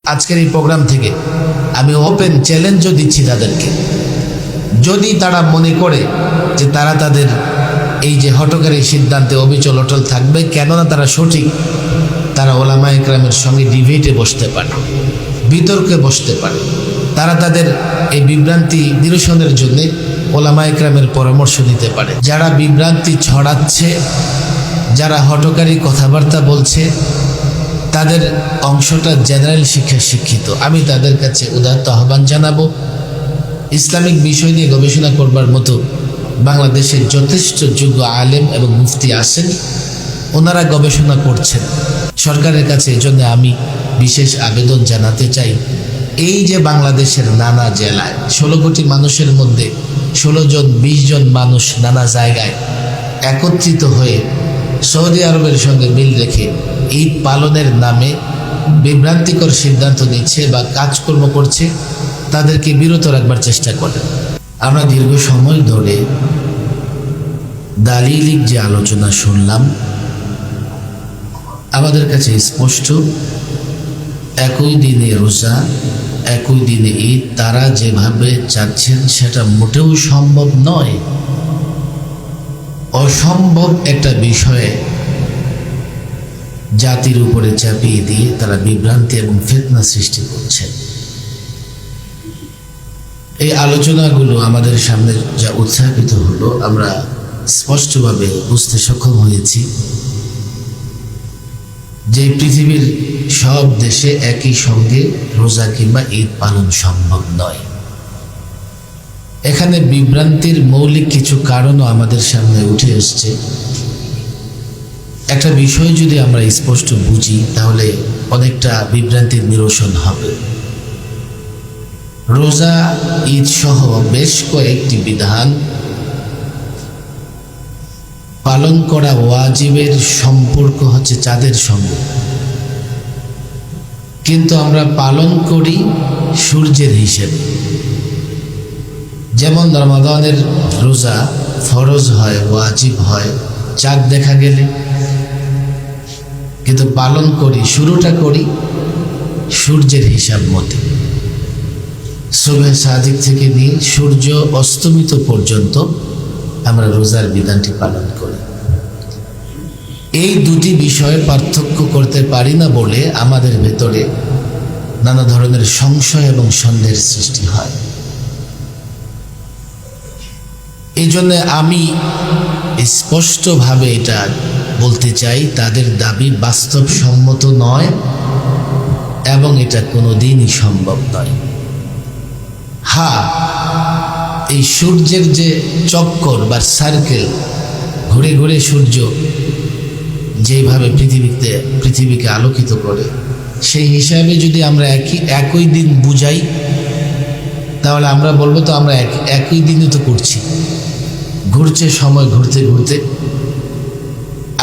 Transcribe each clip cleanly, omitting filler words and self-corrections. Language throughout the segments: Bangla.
আজকের এই প্রোগ্রাম থেকে আমি ওপেন চ্যালেঞ্জও দিচ্ছি তাদেরকে, যদি তারা মনে করে যে তারা তাদের এই যে হঠকারী সিদ্ধান্তে অবিচল অটল থাকবে, কেননা তারা সঠিক, তারা ওলামায়ে কেরামের সঙ্গে ডিবেটে বসতে পারে, বিতর্কে বসতে পারে। তারা তাদের এই বিভ্রান্তি নিরসনের জন্য ওলামায়ে কেরামের পরামর্শ নিতে পারে। যারা বিভ্রান্তি ছড়াচ্ছে, যারা হঠকারী কথাবার্তা বলছে, তাদের অংশটা জেনারেল শিক্ষায় শিক্ষিত। আমি তাদের কাছে উদাত্ত আহ্বান জানাবো, ইসলামিক বিষয় নিয়ে গবেষণা করবার মতো বাংলাদেশের যথেষ্ট যোগ্য আলেম এবং মুফতি আছেন, ওনারা গবেষণা করছেন। সরকারের কাছে এজন্য আমি বিশেষ আবেদন জানাতে চাই, এই যে বাংলাদেশের নানা জেলায় 16 কোটি মানুষের মধ্যে 16 জন 20 জন মানুষ নানা জায়গায় একত্রিত হয়ে সৌদি আরবের সঙ্গে মিল রেখে ঈদ পালনের নামে বিভ্রান্তিকর সিদ্ধান্ত নিচ্ছে বা কাজকর্ম করছে, তাদেরকে বিরত রাখবার চেষ্টা করেন। আমরা দীর্ঘ সময় ধরে দালিলিক যে আলোচনা শুনলাম, আমাদের কাছে স্পষ্ট একই দিনে রোজা, একই দিনে ঈদ তারা যেভাবে চাচ্ছেন সেটা মোটেও সম্ভব নয়। অসম্ভব একটা বিষয়ে জাতির উপরে চাপিয়ে দিয়ে তারা বিভ্রান্তি এবং ফিতনা সৃষ্টি করছে। এই আলোচনাগুলো আমাদের সামনে যা উত্থাপিত হলো, আমরা স্পষ্টভাবে বুঝতে সক্ষম হয়েছি যে পৃথিবীর সব দেশে একই সঙ্গে রোজা কিংবা ঈদ পালন সম্ভব নয়। এখানে বিভ্রান্তির মৌলিক কিছু কারণও আমাদের সামনে উঠে এসছে। একটা বিষয় যদি আমরা স্পষ্ট বুঝি, তাহলে অনেকটা বিভ্রান্তির নিরসন হবে। রোজা, ঈদ সহ বেশ কয়েকটি বিধান পালন করা ওয়াজিবের সম্পর্ক হচ্ছে চাঁদের সঙ্গে, কিন্তু আমরা পালন করি সূর্যের হিসেবে। যেমন রমাদানের রোজা ফরজ হয়, ওয়াজিব হয় চাঁদ দেখা গেলে, কিন্তু পালন করি, শুরুটা করি সূর্যের হিসাব মতে। সুবহে সাদিক থেকে নিয়ে সূর্য অস্তমিত পর্যন্ত আমরা রোজার বিধানটি পালন করি। এই দুটি বিষয়ে পার্থক্য করতে পারি না বলে আমাদের ভেতরে নানা ধরনের সংশয় এবং সন্দেহের সৃষ্টি হয়। এই জন্য আমি স্পষ্টভাবে এটা বলতে চাই, তাদের দাবি বাস্তবসম্মত নয় এবং এটা কোনোদিনই সম্ভব নয়। হ্যাঁ, এই সূর্যের যে চক্কর বা সার্কেল, ঘুরে ঘুরে সূর্য যেভাবে পৃথিবীকে আলোকিত করে, সেই হিসাবে যদি আমরা একই দিন বুঝাই, তাহলে আমরা বলবো তো আমরা একই দিনই তো করছি, ঘুরছে সময় ঘুরতে ঘুরতে।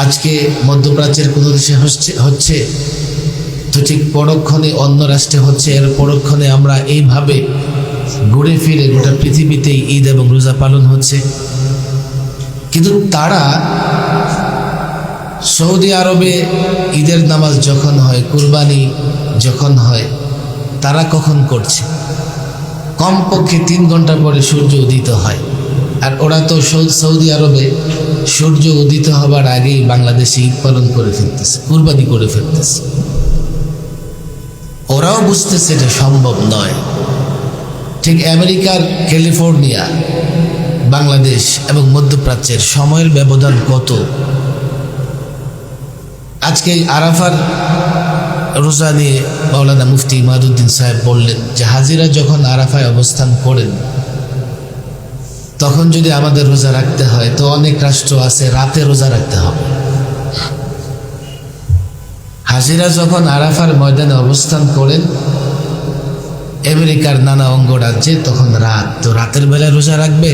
আজকে মধ্যপ্রাচ্যের কোনো দেশে হচ্ছে তো ঠিক পরক্ষণে অন্য রাষ্ট্রে হচ্ছে, এর পরক্ষণে আমরা এইভাবে ঘুরে ফিরে গোটা পৃথিবীতেই ঈদ এবং রোজা পালন হচ্ছে। কিন্তু তারা সৌদি আরবে ঈদের নামাজ যখন হয়, কুরবানি যখন হয়, তারা কখন করছে? কমপক্ষে 3 ঘন্টা পরে সূর্য উদিত হয়। আর ওরা তো সৌদি আরবে সূর্য উদিত হবার আগেই বাংলাদেশে ঈদ পালন করে ফেলতেছে, কুরবানি করে ফেলতেছে। ওরাও বুঝতেছে এটা সম্ভব নয়। ঠিক আমেরিকার ক্যালিফোর্নিয়া, বাংলাদেশ এবং মধ্যপ্রাচ্যের সময়ের ব্যবধান কত! আজকে আরাফার রোজা নিয়ে মাওলানা মুফতি ইমাদউদ্দিন সাহেব বললেন যে হাজিরা যখন আরাফায় অবস্থান করেন, তখন যদি আমাদের রোজা রাখতে হয়, তো অনেক রাষ্ট্র আছে রাতে রোজা রাখতে হবে। হাজিরা যখন আরাফার ময়দানে অবস্থান করেন আমেরিকার নানা অঙ্গরাজ্যে, তখন রাত, তো রাতের বেলায় রোজা রাখবে?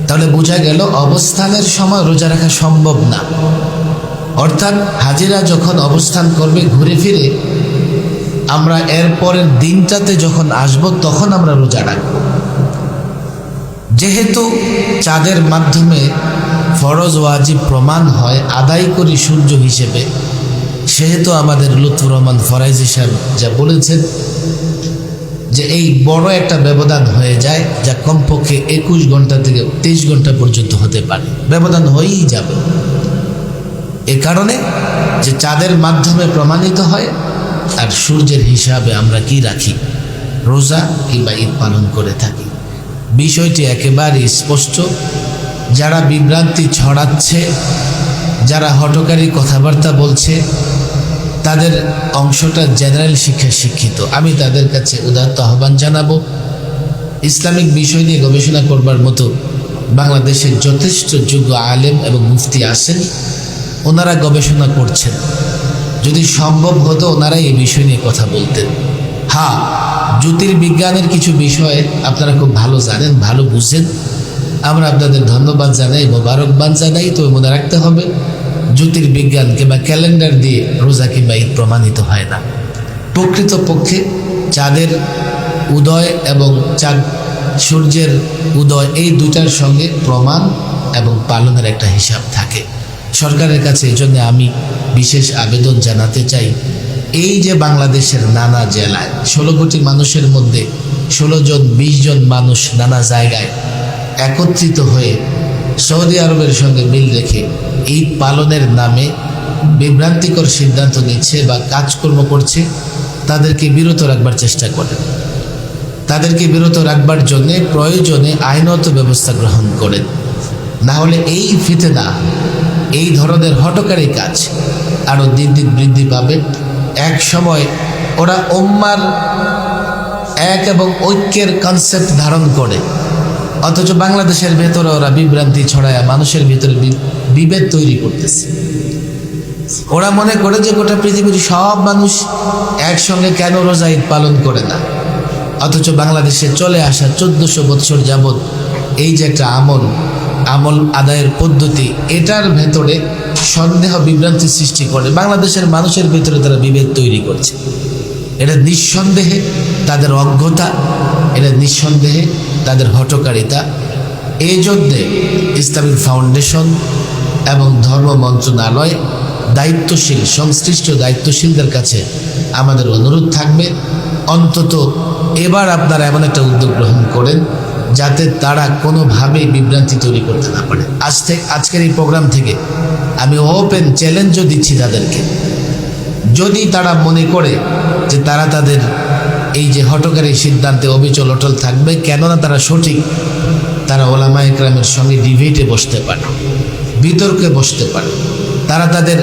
তাহলে বোঝা গেল অবস্থানের সময় রোজা রাখা সম্ভব না। অর্থাৎ হাজিরা যখন অবস্থান করবে ঘুরে ফিরে, আমরা এর পরের দিনটাতে যখন আসব তখন আমরা রোজা রাখব। যেহেতু চাঁদের মাধ্যমে ফরজ ওয়াজিব প্রমাণ হয়, আদায় করি সূর্য হিসেবে, সেহেতু আমাদের লুৎফুর রহমান ফরাইজি সাহেব যা বলেছেন যে এই বড় একটা ব্যবধান হয়ে যায়, যা কমপক্ষে 21 ঘন্টা থেকে 23 ঘন্টা পর্যন্ত হতে পারে, ব্যবধান হয়েই যাবে। এ কারণে যে চাঁদের মাধ্যমে প্রমাণিত হয়, আর সূর্যের হিসাবে আমরা কি রাখি, রোজা কিংবা ঈদ পালন করে থাকি। বিষয়টি একেবারে স্পষ্ট। যারা বিভ্রান্তি ছড়াচ্ছে, যারা হঠকারী কথাবার্তা বলছে, তাদের অংশটা জেনারেল শিক্ষায় শিক্ষিত। আমি তাদের কাছে উদাত্ত আহ্বান জানাবো, ইসলামিক বিষয় নিয়ে গবেষণা করবার মতো বাংলাদেশের যথেষ্ট যোগ্য আলেম এবং মুফতি আছেন, ওনারা গবেষণা করছেন। যদি সম্ভব হতো ওনারা এই বিষয় নিয়ে কথা বলতেন। হ্যাঁ, জ্যোতির্বিজ্ঞানের কিছু বিষয় আপনারা খুব ভালো জানেন, ভালো বুঝেন, আমরা আপনাদের ধন্যবাদ জানাই, মোবারকবাদ জানাই। তো মনে রাখতে হবে, জ্যোতির্বিজ্ঞান কিংবা ক্যালেন্ডার দিয়ে রোজা কিংবা ঈদ প্রমাণিত হয় না। প্রকৃতপক্ষে চাঁদের উদয় এবং চাঁদ সূর্যের উদয়, এই দুটার সঙ্গে প্রমাণ এবং পালনের একটা হিসাব থাকে সরকারের কাছে। এই জন্য আমি বিশেষ আবেদন জানাতে চাই, এই যে বাংলাদেশের নানা জেলায় 16 কোটি মানুষের মধ্যে 16 জন 20 জন মানুষ নানা জায়গায় একত্রিত হয়ে সৌদি আরবের সঙ্গে মিল রেখে ঈদ পালনের নামে বিভ্রান্তিকর সিদ্ধান্ত নিচ্ছে বা কাজকর্ম করছে, তাদেরকে বিরত রাখবার চেষ্টা করেন। তাদেরকে বিরত রাখবার জন্যে প্রয়োজনে আইনত ব্যবস্থা গ্রহণ করেন। না হলে এই ফিতনা, এই ধরনের হঠকারী কাজ আরও দিন দিন বৃদ্ধি পাবে। এক সময় ওরা উম্মার এক এবং ঐক্যের কনসেপ্ট ধারণ করে, অথচ বাংলাদেশের ভেতরে ওরা বিভ্রান্তি ছড়ায় মানুষের ভিতরে বিভেদ তৈরি করতেছে। ওরা মনে করে যে গোটা পৃথিবীর সব মানুষ একসঙ্গে কেন রোজা ঈদ পালন করে না, অথচ বাংলাদেশে চলে আসা 1400 বৎসর যাবৎ এই যে একটা আমল আদায়ের পদ্ধতি, এটার ভেতরে সন্দেহ বিভ্রান্তি সৃষ্টি করে বাংলাদেশের মানুষের ভিতরে তারা বিভেদ তৈরি করছে। এটা নিঃসন্দেহে তাদের অজ্ঞতা, এটা নিঃসন্দেহে তাদের হঠকারিতা। এই জন্যে ইসলামিক ফাউন্ডেশন এবং ধর্ম মন্ত্রণালয় দায়িত্বশীল, সংশ্লিষ্ট দায়িত্বশীলদের কাছে আমাদের অনুরোধ থাকবে, অন্তত এবার আপনারা এমন একটা উদ্যোগ গ্রহণ করেন যাতে তারা কোনোভাবেই বিভ্রান্তি তৈরি করতে না পারে। আজকের এই প্রোগ্রাম থেকে আমি ওপেন চ্যালেঞ্জও দিচ্ছি তাদেরকে, যদি তারা মনে করে যে তারা তাদের এই যে হঠকারী সিদ্ধান্তে অবিচল অটল থাকবে, কেননা তারা সঠিক, তারা ওলামা ইকরামের সঙ্গে ডিবেটে বসতে পারে, বিতর্কে বসতে পারে। তারা তাদের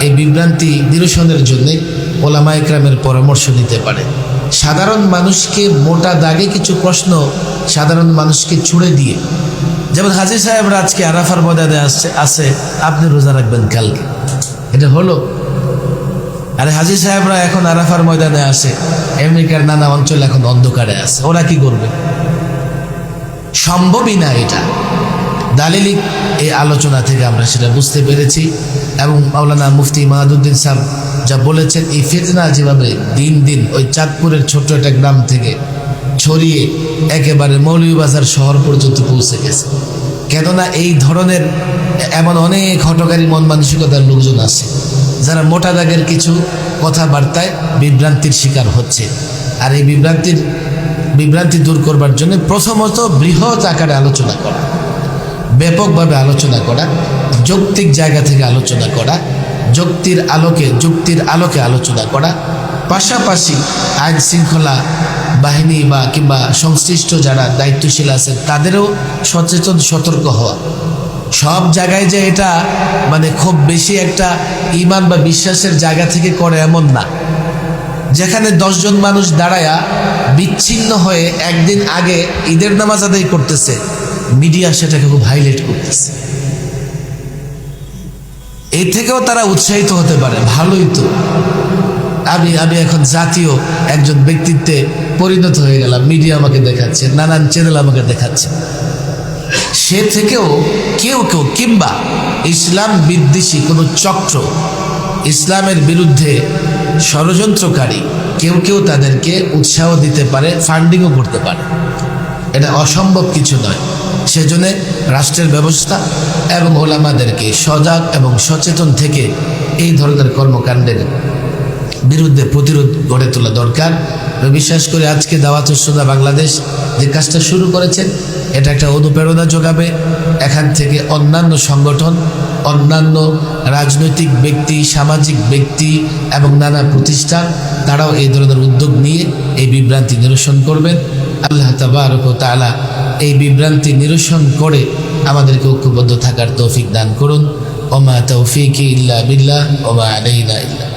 এই বিভ্রান্তি নিরসনের জন্য ওলামা ইকরামের পরামর্শ নিতে পারে। সাধারণ মানুষকে মোটা দাগে কিছু প্রশ্ন সাধারণ মানুষকে ছুড়ে দিয়ে, যেমন হাজী সাহেবরা আজকে আরাফার ময়দানে আসে, আপনি রোজা রাখবেন কালকে, এটা হলো? আরে হাজী সাহেবরা এখন আরাফার ময়দানে আসে, আমেরিকার নানা অঞ্চল এখন অন্ধকারে আছে, ওরা কি করবে? সম্ভবই না এটা। দালিলিক এই আলোচনা থেকে আমরা সেটা বুঝতে পেরেছি। এবং মাওলানা মুফতি মাহাদুদ্দিন সাহেব যা বলেছেন, এই ফিতনা যেভাবে দিন দিন ওই চাঁদপুরের ছোট্ট একটা গ্রাম থেকে ছড়িয়ে একেবারে মৌলভীবাজার শহর পর্যন্ত পৌঁছে গেছে, কেননা এই ধরনের এমন অনেক হঠকারী মন মানসিকতার লোকজন আছে যারা মোটা দাগের কিছু কথাবার্তায় বিভ্রান্তির শিকার হচ্ছে। আর এই বিভ্রান্তি দূর করবার জন্য প্রথমত বৃহৎ আকারে আলোচনা করা, ব্যাপকভাবে আলোচনা করা, যৌক্তিক জায়গা থেকে আলোচনা করা, যুক্তির আলোকে আলোচনা করা, পাশাপাশি আইন শৃঙ্খলা বাহিনী বা কিংবা সংশ্লিষ্ট যারা দায়িত্বশীল আছেন তাদেরও সচেতন সতর্ক হওয়া। সব জায়গায় যে এটা মানে খুব বেশি একটা ঈমান বা বিশ্বাসের জায়গা থেকে করে এমন না। যেখানে 10 জন মানুষ দাঁড়ায়া বিচ্ছিন্ন হয়ে একদিন আগে ঈদের নামাজ আদায় করতেছে, মিডিয়া সেটাকে খুব হাইলাইট করতেছে, এই থেকেও তারা উৎসাহিত হতে পারে, ভালোই তো। আমি এখন জাতীয় একজন ব্যক্তিত্বে পরিণত হয়ে গেলাম, মিডিয়া আমাকে দেখাচ্ছে, নানান চ্যানেল আমাকে দেখাচ্ছে। সে থেকেও কেউ কিংবা ইসলাম বিদ্বেষী কোনো চক্র, ইসলামের বিরুদ্ধে ষড়যন্ত্রকারী কেউ তাদেরকে উৎসাহ দিতে পারে, ফান্ডিংও করতে পারে। এটা অসম্ভব কিছু নয়। সেজন্য রাষ্ট্রের ব্যবস্থা এবং ওলামাদেরকে সজাগ এবং সচেতন থেকে এই ধরনের কর্মকাণ্ডের বিরুদ্ধে প্রতিরোধ গড়ে তোলা দরকার। বিশ্বাস করে আজকে দাওয়াতুস সুন্নাহ বাংলাদেশ যে কাজটা শুরু করেছেন, এটা একটা অনুপ্রেরণা যোগাবে। এখান থেকে অন্যান্য সংগঠন, অন্যান্য রাজনৈতিক ব্যক্তি, সামাজিক ব্যক্তি এবং নানা প্রতিষ্ঠান তারাও এই ধরনের উদ্যোগ নিয়ে এই বিভ্রান্তি নিরসন করবেন। আল্লাহ তাবারক ওয়া তাআলা এই বিভ্রান্তি নিরসন করে আমাদেরকে ঐক্যবদ্ধ থাকার তৌফিক দান করুন। ওমা তৌফিকি ইল্লা বিল্লাহ ওমা আলাইনা ইল্লা